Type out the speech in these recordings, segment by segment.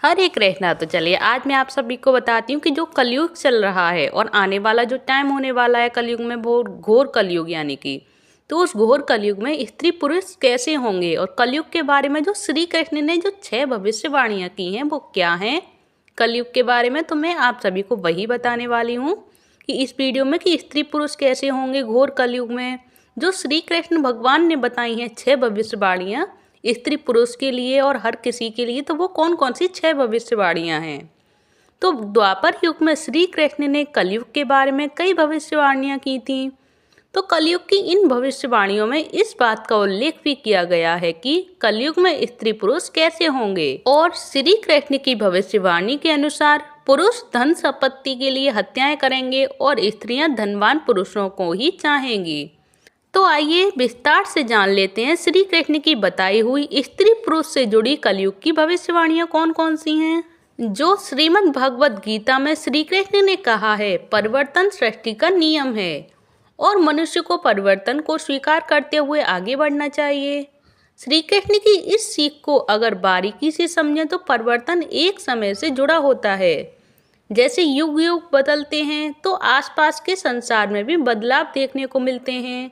हरे कृष्णा। तो चलिए आज मैं आप सभी को बताती हूँ कि जो कलयुग चल रहा है और आने वाला जो टाइम होने वाला है कलयुग में, वो घोर कलयुग यानी कि, तो उस घोर कलयुग में स्त्री पुरुष कैसे होंगे और कलयुग के बारे में जो श्री कृष्ण ने जो 6 भविष्यवाणियाँ की हैं वो क्या हैं कलयुग के बारे में, तो मैं आप सभी को वही बताने वाली हूँ कि इस वीडियो में कि स्त्री पुरुष कैसे होंगे घोर कलयुग में। जो श्री कृष्ण भगवान ने बताई हैं 6 भविष्यवाणियाँ स्त्री पुरुष के लिए और हर किसी के लिए, तो वो कौन कौन सी 6 भविष्यवाणियां हैं। तो द्वापर युग में श्री कृष्ण ने कलयुग के बारे में कई भविष्यवाणियां की थीं। तो कलयुग की इन भविष्यवाणियों में इस बात का उल्लेख भी किया गया है कि कलयुग में स्त्री पुरुष कैसे होंगे। और श्री कृष्ण की भविष्यवाणी के अनुसार पुरुष धन संपत्ति के लिए हत्याएं करेंगे और स्त्रियां धनवान पुरुषों को ही चाहेंगी। तो आइए विस्तार से जान लेते हैं श्री कृष्ण की बताई हुई स्त्री पुरुष से जुड़ी कलयुग की भविष्यवाणियां कौन कौन सी हैं। जो श्रीमद् भगवत गीता में श्री कृष्ण ने कहा है, परिवर्तन सृष्टि का नियम है और मनुष्य को परिवर्तन को स्वीकार करते हुए आगे बढ़ना चाहिए। श्री कृष्ण की इस सीख को अगर बारीकी से समझें तो परिवर्तन एक समय से जुड़ा होता है। जैसे युग युग बदलते हैं तो आसपास के संसार में भी बदलाव देखने को मिलते हैं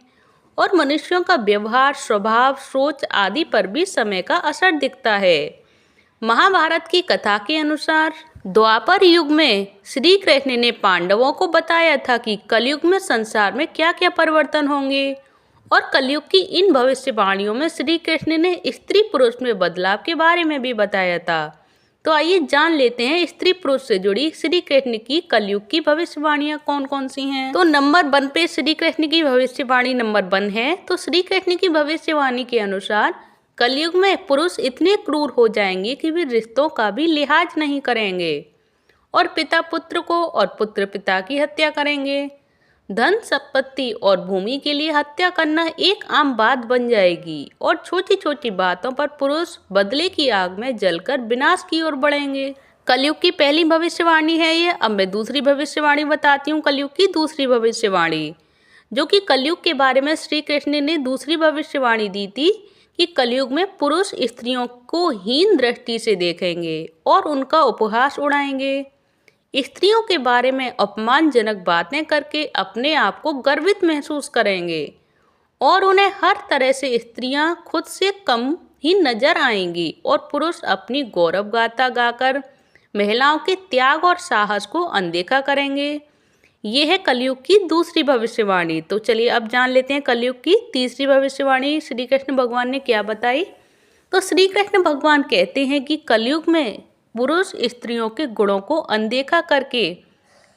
और मनुष्यों का व्यवहार, स्वभाव, सोच आदि पर भी समय का असर दिखता है। महाभारत की कथा के अनुसार द्वापर युग में श्री कृष्ण ने पांडवों को बताया था कि कलयुग में संसार में क्या क्या परिवर्तन होंगे और कलयुग की इन भविष्यवाणियों में श्री कृष्ण ने स्त्री पुरुष में बदलाव के बारे में भी बताया था। तो आइए जान लेते हैं स्त्री पुरुष से जुड़ी श्री कृष्ण की कलयुग की भविष्यवाणियां कौन कौन सी हैं। तो नंबर 1 पे श्री कृष्ण की भविष्यवाणी नंबर 1 है। तो श्री कृष्ण की भविष्यवाणी के अनुसार कलयुग में पुरुष इतने क्रूर हो जाएंगे कि वे रिश्तों का भी लिहाज नहीं करेंगे और पिता पुत्र को और पुत्र पिता की हत्या करेंगे। धन संपत्ति और भूमि के लिए हत्या करना एक आम बात बन जाएगी और छोटी छोटी बातों पर पुरुष बदले की आग में जलकर विनाश की ओर बढ़ेंगे। कलयुग की पहली भविष्यवाणी है ये। अब मैं दूसरी भविष्यवाणी बताती हूँ, कलयुग की दूसरी भविष्यवाणी, जो कि कलयुग के बारे में श्री कृष्ण ने दूसरी भविष्यवाणी दी थी कि कलयुग में पुरुष स्त्रियों को हीन दृष्टि से देखेंगे और उनका उपहास उड़ाएंगे। स्त्रियों के बारे में अपमानजनक बातें करके अपने आप को गर्वित महसूस करेंगे और उन्हें हर तरह से स्त्रियां खुद से कम ही नजर आएंगी और पुरुष अपनी गौरव गाथा गाकर महिलाओं के त्याग और साहस को अनदेखा करेंगे। ये है कलयुग की दूसरी भविष्यवाणी। तो चलिए अब जान लेते हैं कलयुग की तीसरी भविष्यवाणी श्री कृष्ण भगवान ने क्या बताई। तो श्री कृष्ण भगवान कहते हैं कि कलयुग में पुरुष स्त्रियों के गुणों को अनदेखा करके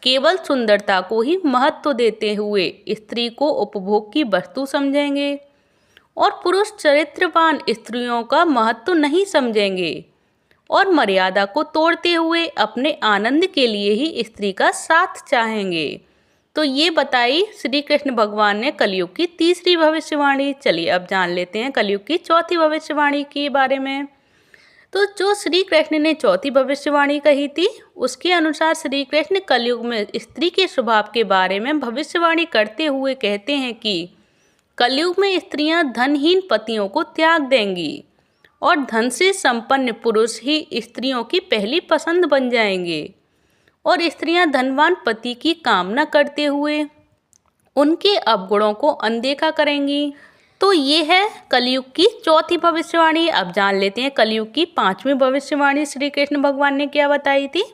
केवल सुंदरता को ही महत्व देते हुए स्त्री को उपभोग की वस्तु समझेंगे और पुरुष चरित्रवान स्त्रियों का महत्व नहीं समझेंगे और मर्यादा को तोड़ते हुए अपने आनंद के लिए ही स्त्री का साथ चाहेंगे। तो ये बताई श्री कृष्ण भगवान ने कलयुग की तीसरी भविष्यवाणी। चलिए अब जान लेते हैं कलयुग की चौथी भविष्यवाणी के बारे में। तो जो श्री कृष्ण ने चौथी भविष्यवाणी कही थी उसके अनुसार श्री कृष्ण कलयुग में स्त्री के स्वभाव के बारे में भविष्यवाणी करते हुए कहते हैं कि कलयुग में स्त्रियां धनहीन पतियों को त्याग देंगी और धन से संपन्न पुरुष ही स्त्रियों की पहली पसंद बन जाएंगे और स्त्रियां धनवान पति की कामना करते हुए उनके अवगुणों को अनदेखा करेंगी। तो ये है कलयुग की चौथी भविष्यवाणी। अब जान लेते हैं कलयुग की पांचवी भविष्यवाणी श्री कृष्ण भगवान ने क्या बताई थी।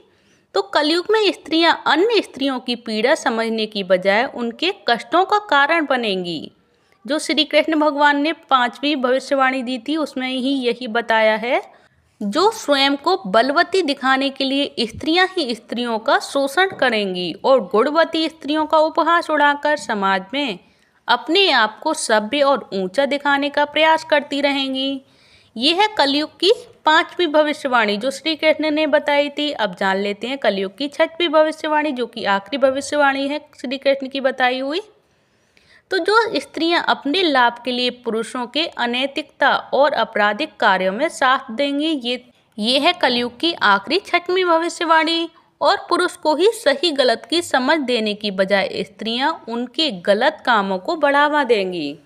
तो कलयुग में स्त्रियां अन्य स्त्रियों की पीड़ा समझने की बजाय उनके कष्टों का कारण बनेंगी। जो श्री कृष्ण भगवान ने पांचवी भविष्यवाणी दी थी उसमें ही यही बताया है। जो स्वयं को बलवती दिखाने के लिए स्त्रियां ही स्त्रियों का शोषण करेंगी और गुणवती स्त्रियों का उपहास उड़ाकर समाज में अपने आप को सभ्य और ऊंचा दिखाने का प्रयास करती रहेंगी। ये है कलयुग की पांचवी भविष्यवाणी जो श्री कृष्ण ने बताई थी। अब जान लेते हैं कलयुग की छठवीं भविष्यवाणी, जो कि आखिरी भविष्यवाणी है श्री कृष्ण की बताई हुई। तो जो स्त्रियां अपने लाभ के लिए पुरुषों के अनैतिकता और आपराधिक कार्यों में साथ देंगी, ये है कलयुग की आखिरी छठवीं भविष्यवाणी। और पुरुष को ही सही गलत की समझ देने की बजाय स्त्रियां उनके गलत कामों को बढ़ावा देंगी।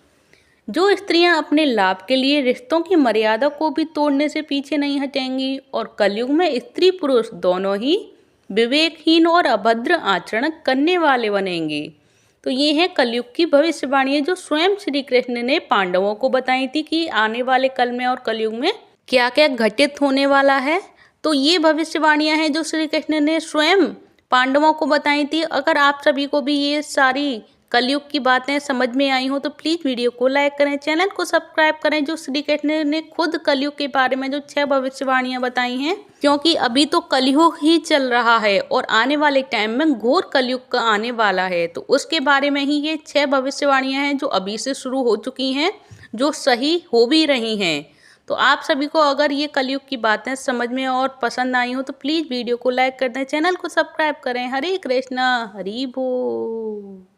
जो स्त्रियां अपने लाभ के लिए रिश्तों की मर्यादा को भी तोड़ने से पीछे नहीं हटेंगी और कलयुग में स्त्री पुरुष दोनों ही विवेकहीन और अभद्र आचरण करने वाले बनेंगे। तो ये है कलयुग की भविष्यवाणियां जो स्वयं श्री कृष्ण ने पांडवों को बताई थी कि आने वाले कल में और कलयुग में क्या क्या घटित होने वाला है। तो ये भविष्यवाणियां हैं जो श्री कृष्ण ने स्वयं पांडवों को बताई थी। अगर आप सभी को भी ये सारी कलयुग की बातें समझ में आई हो तो प्लीज़ वीडियो को लाइक करें, चैनल को सब्सक्राइब करें। जो श्री कृष्ण ने खुद कलयुग के बारे में जो 6 भविष्यवाणियां बताई हैं, क्योंकि अभी तो कलयुग ही चल रहा है और आने वाले टाइम में घोर कलयुग का आने वाला है, तो उसके बारे में ही ये 6 भविष्यवाणियां हैं जो अभी से शुरू हो चुकी हैं, जो सही हो भी रही हैं। तो आप सभी को अगर ये कलयुग की बातें समझ में और पसंद आई हो तो प्लीज़ वीडियो को लाइक कर दें, चैनल को सब्सक्राइब करें। हरे कृष्णा, हरि बोल।